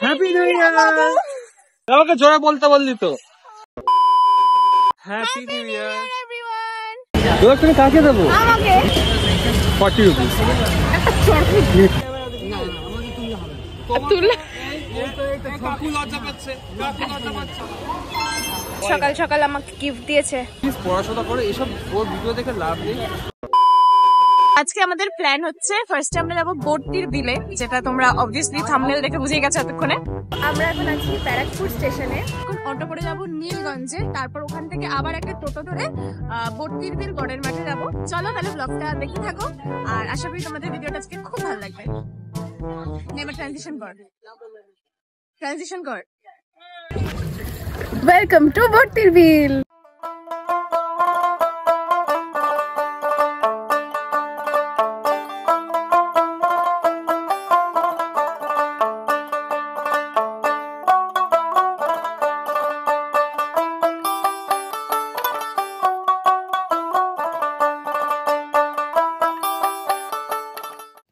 Happy new year. আমাকে জোরে বলতে বললি তো। Happy new year everyone. তোরা তুমি কাকে দেবো? আমাকে 40 রুপিস। সকাল সকাল আমাকে গিফট দিয়েছে। পড়াশোনা করে এসব ওর ভিডিও দেখে লাভ নেই। আজকে আমাদের প্ল্যান হচ্ছে ফার্স্টে আমরা যাবো বোটটির বিলে, যেটা তোমরা অবভিয়াসলি থাম্বনেল দেখে বুঝে গেছো এতক্ষণে। আমরা এখন আছি ব্যারাকপুর স্টেশনে, এখন অটো করে যাবো নীলগঞ্জে, তারপর ওখান থেকে আবার একটা টোটো ধরে বোটটির বিল গড়ের মাঠে যাবো। চলো তাহলে ব্লগটা দেখতে থাকো, আর আশা করি তোমাদের ভিডিওটা আজকে খুব ভালো লাগবে। এবার ট্রানজিশন কর। ওয়েলকাম টু বোটটির বিল।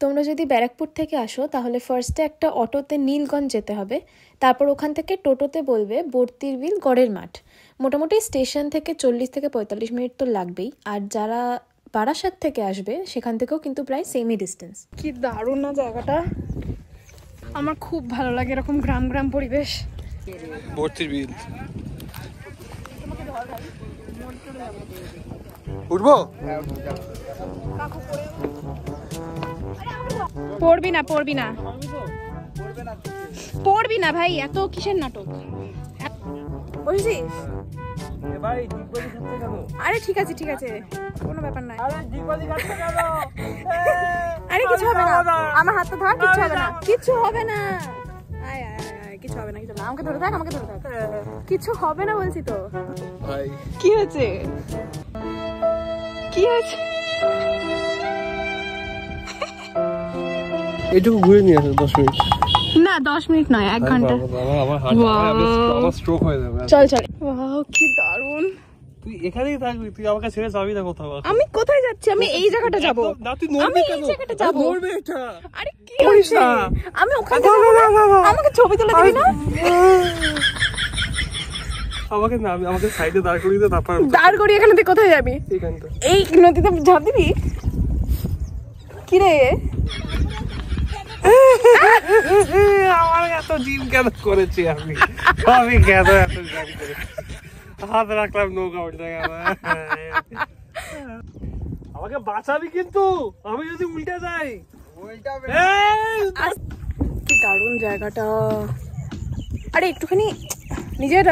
তোমরা যদি ব্যারাকপুর থেকে আসো তাহলে ফার্স্টে একটা অটোতে নীলগঞ্জ যেতে হবে, তারপর ওখান থেকে টোটোতে বলবে বোটটির বিল গড়ের মাঠ। মোটামুটি স্টেশন থেকে 40 থেকে 45 মিনিট তো লাগবেই, আর যারা বারাসাত থেকে আসবে সেখান থেকেও কিন্তু প্রায় সেমই ডিস্টেন্স। কি দারুণ না জায়গাটা, আমার খুব ভালো লাগে এরকম গ্রাম গ্রাম পরিবেশ। বোটটির বিল উঠবো? পড়বি না ভাই, এত কিসের নাটক বুঝছিস? আরে ঠিক আছে কোনো ব্যাপার নাই। আরে কিছু হবে না, আমার হাতটা ধর, কিচ্ছু হবে না কিছু হবে না আমাকে ধরে থাক কিছু হবে না বলছি তো। কি হয়েছে এইটুকু ঘুরে নিয়ে আসো 10 মিনিট। না 10 মিনিট নয়, 1 ঘন্টা। আমার স্ট্রোক হয়ে যাবে। চল ওয়াও কি দারুণ। তুই এখানেই থাকবি, তুই আমাকে ছেড়ে যাবি না কোথাও। আমি কোথায় যাচ্ছি? আমি এই জায়গাটা যাব। না তুই নড়বি কেন? নড়বে এটা। আরে কি হইছে? আমি ওখানে যাব না। আমাকে ছবি তুলে দিবি না? আমাকে সাইডে দাঁড় করিয়ে দে, তারপর দাঁড় করিয়ে এখানে তুই কোথায় যাবি? এইখানটা। এই নদীতে ঝাঁপ দিবি? কি রে আমার এত জিম কেন করেছি আমি কেন এত জিম করেছি? হাত রাখলাম নৌকা উল্টে গেল। আমাকে বাঁচাবি কিন্তু, আমি যদি উল্টে যাই। কি দারুণ জায়গাটা। আরে একটুখানি নিজের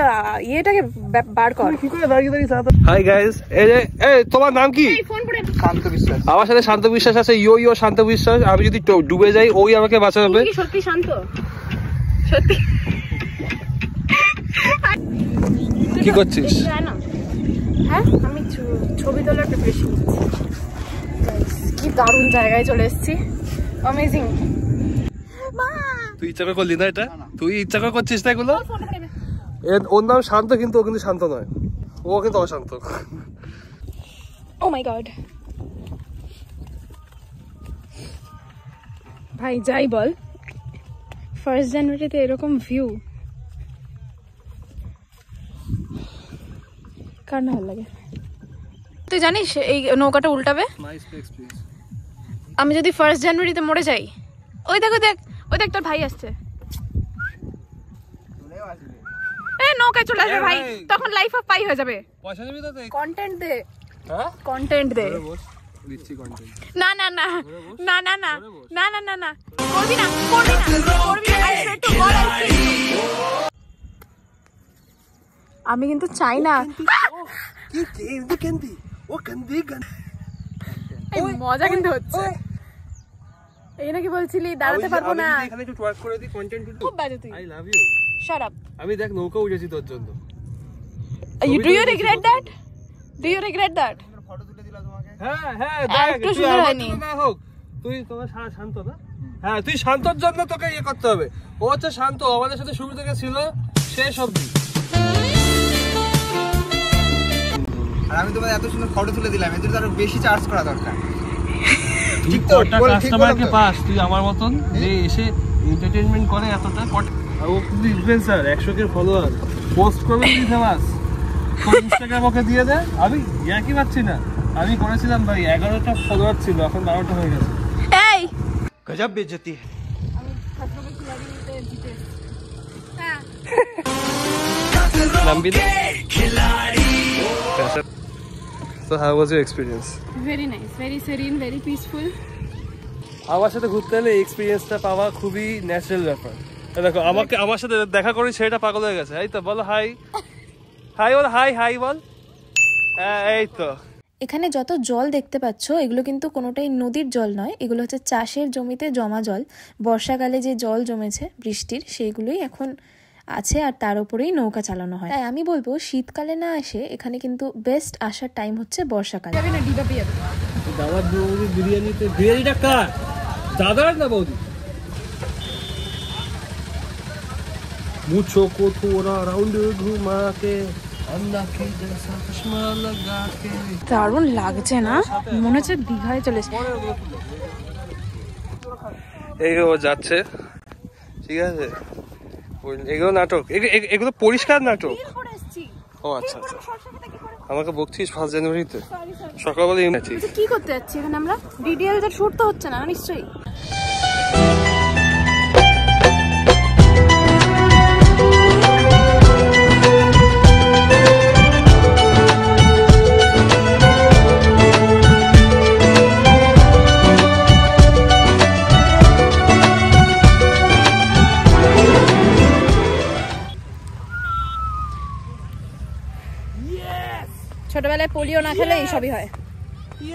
ইয়েটাকে বার কর। কি করে দাঁড়িয়ে হাই গাইস, এই তোমার নাম কি? শান্ত বিশ্বাস। আমার সাথে শান্ত বিশ্বাস আছে। ইয়ো শান্ত বিশ্বাস। আমি যদি ডুবে যাই ওই আমাকে বাঁচাবে। সত্যি শান্ত? সত্যি? কি করছিস? হ্যাঁ আমি ছবি তোলার প্রিপারেশন করছি। কি দারুণ জায়গায় চলে এসেছি, অ্যামেজিং। তুই ইচ্ছা করে করলি না এটা? তুই ইচ্ছা করে করছিস না এগুলো? ওর নাম শান্ত, কিন্তু ও কিন্তু শান্ত নয়, ও কিন্তু অশান্ত। ও মাই গড ভাই, যাই বল 1 জানুয়ারিতে এরকম ভিউ কার না ভালো লাগে? তুই জানিস এই নৌকাটা উল্টাবে। আমি যদি 1 জানুয়ারিতে মরে যাই, ওই দেখ তোর ভাই আসছে, নৌকায় চলে আসবে ভাই, তখন লাইফ অফ পাই হয়ে যাবে। কন্টেন্ট দে, কন্টেন্ট দে। না করবি না। আমি কিন্তু চাই না। মজা কিন্তু হচ্ছে। এই নাকি বলছিলি দাঁড়াতে পারবো না? খুব বাজে তুই। Shut up. আমি দেখ নৌকা উঠেছি তোর জন্য। Do you regret that? Photo তুলে দিলাম তোমাকে। হ্যাঁ একটু সুন্দর হয়নি। না হোক, তুই তোমার শান্ত না? হ্যাঁ তুই শান্তর জন্য তোকে ইয়ে করতে হবে। ও হচ্ছে শান্ত, আমাদের সাথে শুরু থেকে ছিল শেষ অবধি। আর আমি তোমাদের এত সুন্দর ফটো তুলে দিলাম, এদের তো আরো বেশি চার্জ করা দরকার। তুই কটা কাস্টমারকে পাস তুই আমার মতন যে এসে এন্টারটেইনমেন্ট করে এতটা ও কিন্তু ইনফ্লুয়েন্সার 100K ফলোয়ার পোস্ট করবে তুই ফেমাস ইনস্টাগ্রাম ওকে দিয়ে দে আমি ইয়াকি পাচ্ছি না আমি করেছিলাম ভাই 11টা ফলোয়ার ছিল এখন 12টা হয়ে গেছে এই গজব বেইজ্জতি Nambili Khiladi. So how was your experience? Very nice, very serene, very peaceful. আমার সাথে ঘুরতে এলে এই এক্সপিরিয়েন্সটা পাওয়া খুবই ন্যাচারাল ব্যাপার দেখো আমাকে আমার সাথে দেখা করে সেটা পাগল হয়ে গেছে এই তো বলো হাই হাই বল হাই হাই বল এই তো এখানে যত জল দেখতে পাচ্ছ এগুলো কিন্তু কোনোটাই নদীর জল নয়, এগুলো হচ্ছে চাষের জমিতে জমা জল। বর্ষাকালে যে জল জমেছে বৃষ্টির সেইগুলোই এখন আছে আর তার উপরেই নৌকা চালানো হয়। তাই আমি বলবো শীতকালে না এসে এখানে কিন্তু বেস্ট আসার টাইম হচ্ছে বর্ষাকালে। দাদার বৌদি বিরিয়ানিতে বিরিয়ানিটা কার দাদার না বৌদি মুঝো কো থোড়া রাউন্ড ঘুমা কে দারুণ লাগছে না, মনে হচ্ছে দীঘায় চলেছে। এগুলো যাচ্ছে ঠিক আছে, এগুলো নাটক, এগুলো পরিষ্কার নাটক। ও আচ্ছা আচ্ছা, আমাকে বকছিস 1 জানুয়ারিতে সকালবেলা কি করতে যাচ্ছি এখানে আমরা? ডিটেইলস এর শুট তো হচ্ছে না নিশ্চয়ই। ছোটবেলায় পোলিও না খেলে এইসবই হয়।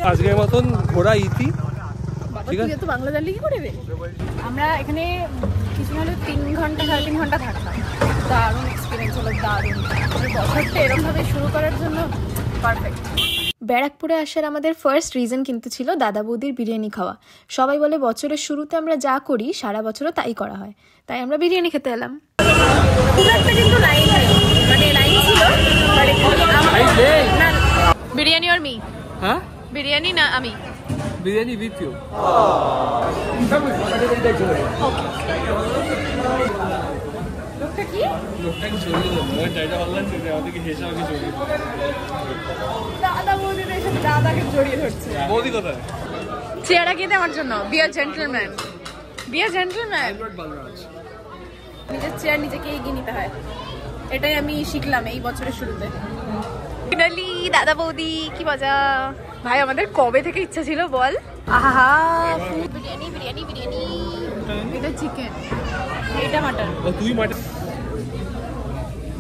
আজকের মতন ঘোরা ইতি ঠিক আছে। তো বাংলা জানলে কি করবে? আমরা এখানে কিছু হলে 3 ঘন্টা 3.5 ঘন্টা থাকলাম। দারুণ এক্সপিরিয়েন্স হলো, দারুণ। বছরটা এরকম ভাবে শুরু করার জন্য পারফেক্ট। ব্যারাকপুরে আসার আমাদের ফার্স্ট রিজন কিন্তু ছিল দাদা বৌদির বিরিয়ানি খাওয়া। সবাই বলে বছরের শুরুতে আমরা যা করি সারা বছরও তাই করা হয়, তাই আমরা বিরিয়ানি খেতে এলাম। কিন্তু লাইন নেই, মানে লাইন ছিল বিরিয়ানি আর মি। হ্যাঁ বিরিয়ানি না আমি বিরিয়ানি উইথ ইউ। লোকটা কি ছড়িয়ে দেবো ডাইটা অনলাইন থেকে আমাদেরকে হেসে আমাকে ছড়িয়ে দেবো। দাদা বৌদিদের সাথে দাদাকে জড়িয়ে ধরছে। বৌদি কোথায়? চেয়ারা কিনে আমার জন্য। Be a gentleman, be a gentleman. নিজের চেয়ার নিজেকে এগিয়ে নিতে হয়, এটাই আমি শিখলাম এই বছরের শুরুতে। ফাইনালি দাদা বৌদি, কি মজা ভাই। আমাদের কবে থেকে ইচ্ছা ছিল বল? আহা বিরিয়ানি বিরিয়ানি বিরিয়ানি। এটা চিকেন, এটা মাটন। ও তুই mutton.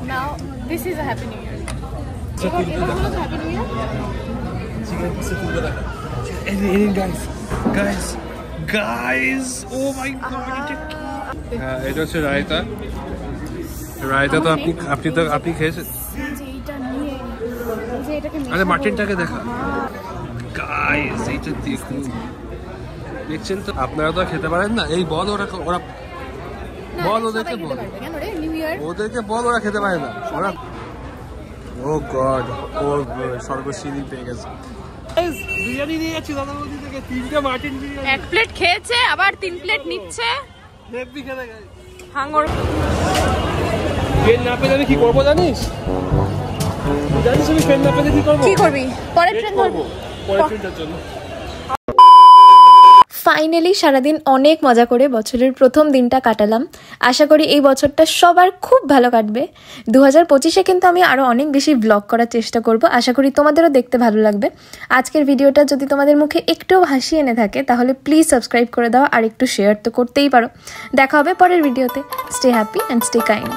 Now this is a happy new year. Happy new year. Chicken পিসে ফুল দেখা। এই গাইস গাইস ও মাই গড এটা কি? হ্যাঁ এটা হচ্ছে রায়তা। রায়তা তো আপনি খেয়েছেন? আরে মাটনটাকে দেখা গাইস, এইটা দেখুন। দেখছেন তো, আপনারা তো খেতে পারেন না। এই বল ওরা বল ওদেরকে বল, ওদেরকে বল ওরা খেতে পারে না। ওরা ও গড, ও স্বর্গশীলি পেয়ে গেছে। বিরিয়ানি নিয়ে যাচ্ছি দাদা বৌদি থেকে, 3টা মাটন বিরিয়ানি। 1 প্লেট খেয়েছে, আবার 3 প্লেট নিচ্ছে। হেভি খেতে গেছে। হাঙ্গর ট্রেন না পেলে আমি কি করবো জানিস? জানিস আমি ট্রেন না পেলে কি করবো? কি করবি? পরের ট্রেন ধরবো, পরের ট্রেনটার জন্য। ফাইনালি সারাদিন অনেক মজা করে বছরের প্রথম দিনটা কাটালাম। আশা করি এই বছরটা সবার খুব ভালো কাটবে। 2025-এ কিন্তু আমি আরও অনেক বেশি ব্লগ করার চেষ্টা করব। আশা করি তোমাদেরও দেখতে ভালো লাগবে। আজকের ভিডিওটা যদি তোমাদের মুখে একটু হাসি এনে থাকে তাহলে প্লিজ সাবস্ক্রাইব করে দাও, আর একটু শেয়ার তো করতেই পারো। দেখা হবে পরের ভিডিওতে। Stay happy and stay kind.